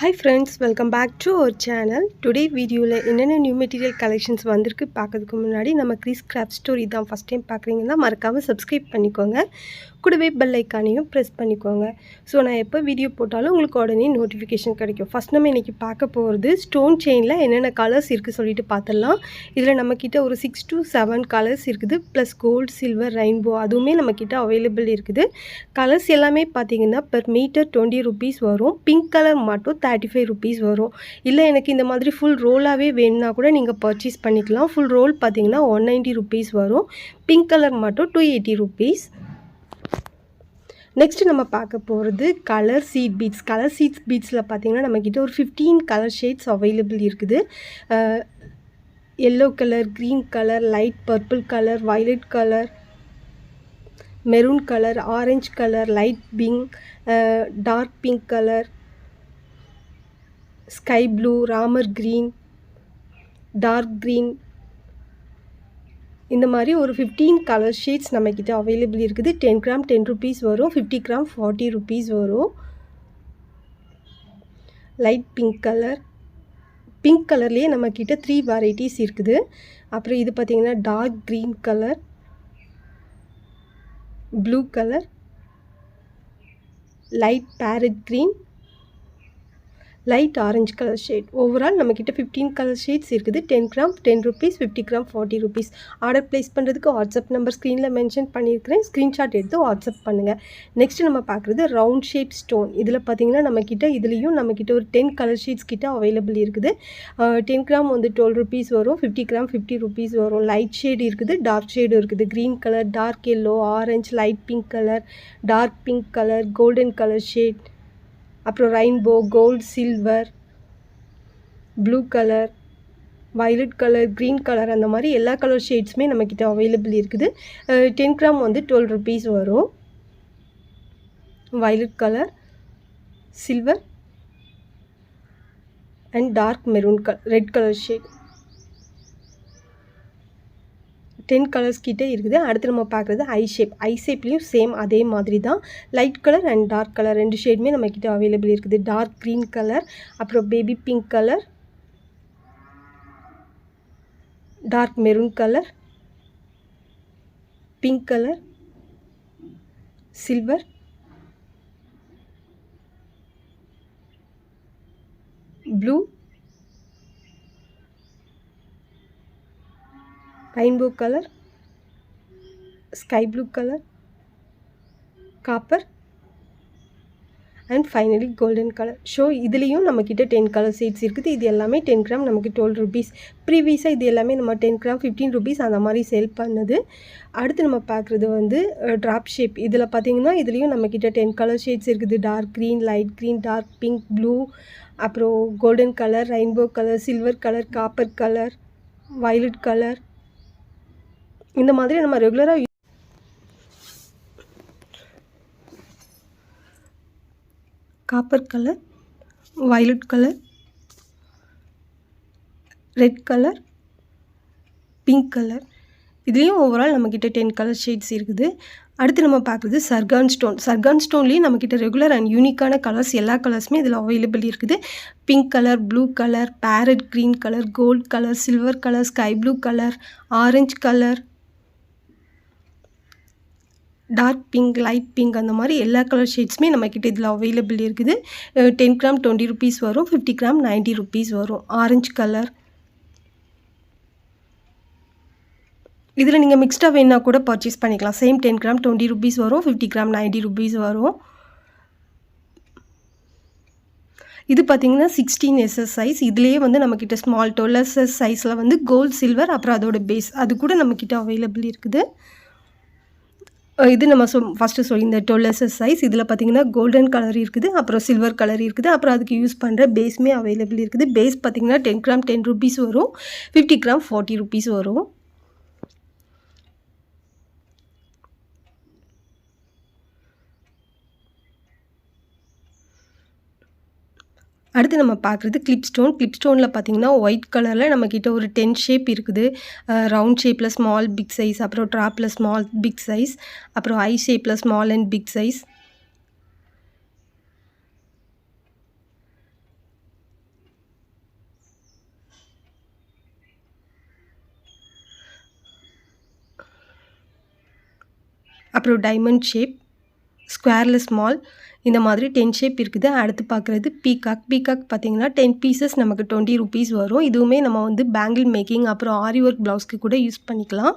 Hi friends, welcome back to our channel. Today video la enna new material collections vandirukku paakadhukku munadi nama Chris Craft Store idan first time paakringana marakama subscribe பண்ணிக்கோங்க. கூடவே bell ஐகானையும் press பண்ணிக்கோங்க. So நான் எப்போ video போட்டாலும் உங்களுக்கு உடனே notification கிடைக்கும். First நம்ம இன்றைக்கி பார்க்க போகிறது ஸ்டோன் செயினில் என்னென்ன கலர்ஸ் இருக்குது சொல்லிட்டு பார்த்துடலாம். இதில் நம்மக்கிட்ட ஒரு 6 to 7 கலர்ஸ் இருக்குது. ப்ளஸ் கோல்டு, சில்வர், ரெயின்போ அதுவுமே நம்மக்கிட்ட அவைலபிள் இருக்குது. கலர்ஸ் எல்லாமே பார்த்தீங்கன்னா பெர் மீட்டர் 20 rupees வரும். பிங்க் கலர் மட்டும் 35 rupees வரும். இல்லை எனக்கு இந்த மாதிரி ஃபுல் ரோலாகவே வேணும்னா கூட நீங்கள் பர்ச்சேஸ் பண்ணிக்கலாம். ஃபுல் ரோல் பார்த்தீங்கன்னா 190 rupees வரும். பிங்க் கலர் மட்டும் 280 rupees. நெக்ஸ்ட் நம்ம பார்க்க போகிறது colour seed beads. Colour seeds பீட்ஸில் பார்த்தீங்கன்னா நம்மக்கிட்ட ஒரு 15 கலர் ஷேட்ஸ் அவைலபிள் இருக்குது. Yellow colour, green colour, light purple colour, violet colour, maroon colour, orange colour, light pink, dark pink colour, sky blue, Ramar green, dark green, இந்த மாதிரி ஒரு 15 colour shades நம்மக்கிட்ட available இருக்குது. 10 கிராம் 10 rupees வரும். 50 gram 40 rupees வரும். Light pink colour, pink கலர்லேயே நம்மக்கிட்ட 3 varieties இருக்குது. அப்புறம் இது பார்த்திங்கன்னா dark green colour, blue colour, light parrot green, light orange colour shade. Overall நம்மக்கிட்ட 15 கலர் ஷேட்ஸ் இருக்குது. 10 gram 10 rupees, 50 gram 40 rupees. Order place பண்ணுறதுக்கு வாட்ஸ்அப் நம்பர் ஸ்க்ரீனில் மென்ஷன் பண்ணியிருக்கிறேன். ஸ்க்ரீன்ஷாட் எடுத்து வாட்ஸ்அப் பண்ணுங்கள். நெக்ஸ்ட் நம்ம பார்க்குறது ரவுண்ட் ஷேப் ஸ்டோன். இதில் பார்த்திங்கன்னா நம்மக்கிட்ட இதுலேயும் நம்மக்கிட்ட ஒரு 10 கலர் ஷேட்ஸ் கிட்ட அவைலபிள் இருக்குது. 10 கிராம் வந்து 12 rupees வரும். 50 கிராம் 50 rupees வரும். லைட் ஷேடு இருக்குது, டார்க் ஷேடு இருக்குது. Green colour, dark yellow, orange, light pink colour, dark pink colour, golden colour shade, அப்புறம் rainbow, gold, silver, blue colour, violet colour, green colour, அந்த மாதிரி எல்லா colour ஷேட்ஸுமே நம்மக்கிட்ட available இருக்குது. 10 gram வந்து 12 rupees வரும். Violet colour, silver and dark maroon red colour shade. 10 colours கிட்டே இருக்குது. அடுத்து நம்ம பார்க்குறது ஐ ஷேப். ஐ ஷேப்லேயும் சேம் அதே மாதிரி தான். Light colour and dark colour ரெண்டு ஷேடுமே நம்மக்கிட்ட அவைலபிள் இருக்குது. டார்க் க்ரீன் கலர், அப்புறம் baby pink colour, dark maroon colour, pink colour, silver, blue, rainbow colour, sky blue colour, copper and finally golden colour. So இதுலேயும் நம்மக்கிட்ட 10 கலர் ஷேட்ஸ் இருக்குது. இது எல்லாமே 10 கிராம் நமக்கு 12 rupees. ப்ரீவியஸாக இது எல்லாமே நம்ம 10 கிராம் 15 rupees அந்த மாதிரி சேல் பண்ணது. அடுத்து நம்ம பார்க்குறது வந்து ட்ராப் ஷேப். இதில் பார்த்திங்கன்னா இதுலேயும் நம்மக்கிட்ட 10 கலர் ஷேட்ஸ் இருக்குது. Dark green, light green, dark pink, blue, அப்புறம் golden colour, rainbow colour, silver colour, copper colour, violet colour, இந்த மாதிரி நம்ம ரெகுலராக copper colour, violet colour, red colour, pink colour, இதுலேயும் ஓவரால் நம்மக்கிட்ட 10 கலர் ஷேட்ஸ் இருக்குது. அடுத்து நம்ம பார்க்குறது சர்கான் ஸ்டோன். சர்கான் ஸ்டோன்லேயும் நம்மக்கிட்ட ரெகுலர் அண்ட் யூனிக்கான கலர்ஸ் எல்லா கலர்ஸுமே இதில் அவைலபிள் இருக்குது. Pink colour, blue colour, parrot green colour, gold colour, silver colour, sky blue colour, orange colour, dark pink, light pink, அந்த மாதிரி எல்லா கலர் ஷேட்ஸுமே நம்மக்கிட்ட இதில் அவைலபிள் இருக்குது. 10 கிராம் 20 rupees வரும். 50 கிராம் 90 rupees வரும். Orange colour. இதில் நீங்கள் மிக்ஸ்டாக வேணால் கூட பர்ச்சேஸ் பண்ணிக்கலாம். சேம் 10 கிராம் 20 rupees வரும். 50 கிராம் 90 rupees வரும். இது பார்த்திங்கன்னா 16 SS சைஸ். இதுலேயே வந்து நம்மக்கிட்ட ஸ்மால் 12 SS சைஸில் வந்து கோல்டு, சில்வர், அப்புறம் அதோட பேஸ் அது கூட நம்மக்கிட்ட அவைலபிள் இருக்குது. இது நம்ம ஃபஸ்ட்டு இந்த 12 SS சைஸ். இதில் பார்த்திங்கன்னா கோல்டன் கலர் இருக்குது, அப்புறம் சில்வர் கலர் இருக்குது, அப்புறம் அதுக்கு யூஸ் பண்ணுற பேஸுமே அவைலபிள் இருக்குது. பேஸ் பார்த்திங்கன்னா 10 கிராம் 10 rupees வரும். 50 கிராம் 40 rupees வரும். அடுத்து நம்ம பார்க்குறது கிளிப் ஸ்டோன். கிளிப் ஸ்டோனில் பார்த்திங்கன்னா ஒயிட் கலரில் நம்மக்கிட்ட ஒரு 10 ஷேப் இருக்குது. ரவுண்ட் ஷேப்பில் ஸ்மால், பிக் சைஸ், அப்புறம் ட்ராப்பில் ஸ்மால், பிக் சைஸ், அப்புறம் ஐ ஷேப்பில் ஸ்மால் அண்ட் பிக் சைஸ், அப்புறம் டைமண்ட் ஷேப், ஸ்கொயரில் ஸ்மால், இந்த மாதிரி 10 ஷேப் இருக்குது. அடுத்து பார்க்குறது பீகாக். பீகாக் பார்த்தீங்கன்னா 10 பீசஸ் நமக்கு 20 ருபீஸ் வரும். இதுவுமே நம்ம வந்து பேங்கிள் மேக்கிங் அப்புறம் ஆரி ஒர்க் ப்ளவுஸ்க்கு கூட யூஸ் பண்ணிக்கலாம்.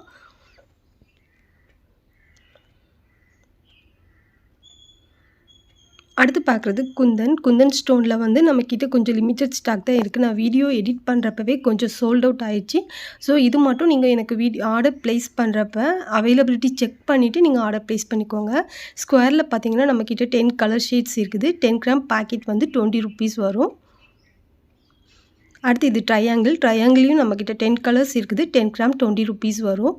அடுத்து பார்க்குறது குந்தன். குந்தன் ஸ்டோனில் வந்து நம்மக்கிட்ட கொஞ்சம் லிமிட்டட் ஸ்டாக் தான் இருக்குது. நான் வீடியோ எடிட் பண்ணுறப்பவே கொஞ்சம் சோல்ட் அவுட் ஆயிடுச்சு. ஸோ இது மட்டும் நீங்கள் எனக்கு ஆர்டர் ப்ளேஸ் பண்ணுறப்ப அவைலபிலிட்டி செக் பண்ணிவிட்டு நீங்கள் ஆர்டர் ப்ளேஸ் பண்ணிக்கோங்க. ஸ்கொயரில் பார்த்தீங்கன்னா நம்மக்கிட்ட 10 கலர் ஷேட்ஸ் இருக்குது. 10 கிராம் பேக்கெட் வந்து 20 ருபீஸ் வரும். அடுத்து இது ட்ரையாங்கிள். ட்ரையாங்கிளையும் நம்மக்கிட்ட 10 கலர்ஸ் இருக்குது. 10 கிராம் 20 ருபீஸ் வரும்.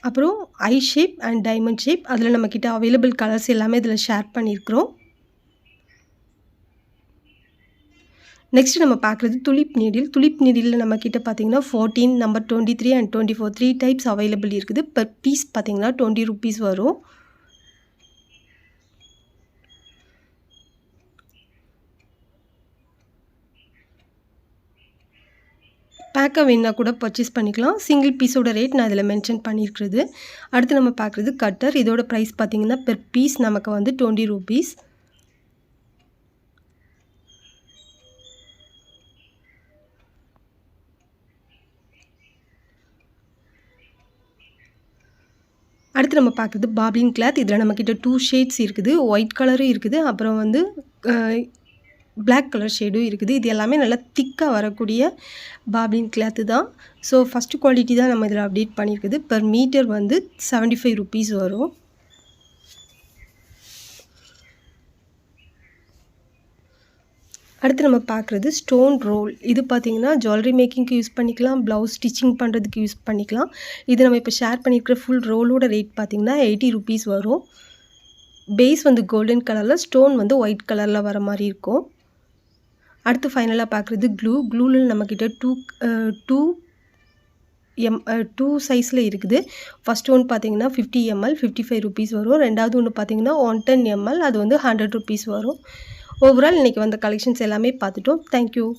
அப்புறம் ஐ ஷேப் அண்ட் டைமண்ட் ஷேப், அதில் நம்மக்கிட்ட அவைலபிள் கலர்ஸ் எல்லாமே இதில் ஷேர் பண்ணியிருக்கிறோம். நெக்ஸ்ட் நம்ம பார்க்குறது துலிப் நீடில். துலிப் நீடிலில் நம்மக்கிட்ட பார்த்தீங்கன்னா 14, நம்பர் 23 அண்ட் 24 3 டைப்ஸ் அவைலபிள் இருக்குது. பர் பீஸ் பார்த்தீங்கன்னா 20 ருபீஸ் வரும். பேக்காக வேணால் கூட பர்ச்சேஸ் பண்ணிக்கலாம். சிங்கிள் பீஸோட ரேட் நான் இதில் மென்ஷன் பண்ணியிருக்கிறது. அடுத்து நம்ம பார்க்குறது கட்டர். இதோட ப்ரைஸ் பார்த்தீங்கன்னா பெர் பீஸ் நமக்கு வந்து 20 ருபீஸ். அடுத்து நம்ம பார்க்குறது பாப்ளின் கிளாத். இதில் நம்மக்கிட்ட 2 ஷேட்ஸ் இருக்குது. ஒயிட் கலரும் இருக்குது, அப்புறம் வந்து பிளாக் கலர் ஷேடும் இருக்குது. இது எல்லாமே நல்லா திக்காக வரக்கூடிய பாப்ளின் கிளாத்து தான். ஸோ ஃபஸ்ட்டு குவாலிட்டி தான் நம்ம இதில் அப்டேட் பண்ணியிருக்குது. பெர் மீட்டர் வந்து 75 ருபீஸ் வரும். அடுத்து நம்ம பார்க்குறது ஸ்டோன் ரோல். இது பார்த்திங்கன்னா ஜுவல்லரி மேக்கிங்க்கு யூஸ் பண்ணிக்கலாம், ப்ளவுஸ் ஸ்டிச்சிங் பண்ணுறதுக்கு யூஸ் பண்ணிக்கலாம். இது நம்ம இப்போ ஷேர் பண்ணியிருக்கிற ஃபுல் ரோலோட ரேட் பார்த்திங்கன்னா 80 ருபீஸ் வரும். பேஸ் வந்து கோல்டன் கலரில், ஸ்டோன் வந்து ஒயிட் கலரில் வர மாதிரி இருக்கும். அடுத்து ஃபைனலாக பார்க்குறது க்ளூ. க்ளூவில் நம்மக்கிட்ட 2 சைஸில் இருக்குது. ஃபஸ்ட் ஒன்று பார்த்தீங்கன்னா 50 ml 55 ருபீஸ் வரும். ரெண்டாவது ஒன்று பார்த்தீங்கன்னா 110 ml, அது வந்து 100 ருபீஸ் வரும். ஓவரால் இன்றைக்கி வந்த கலெக்ஷன்ஸ் எல்லாமே பார்த்துட்டோம். தேங்க்யூ.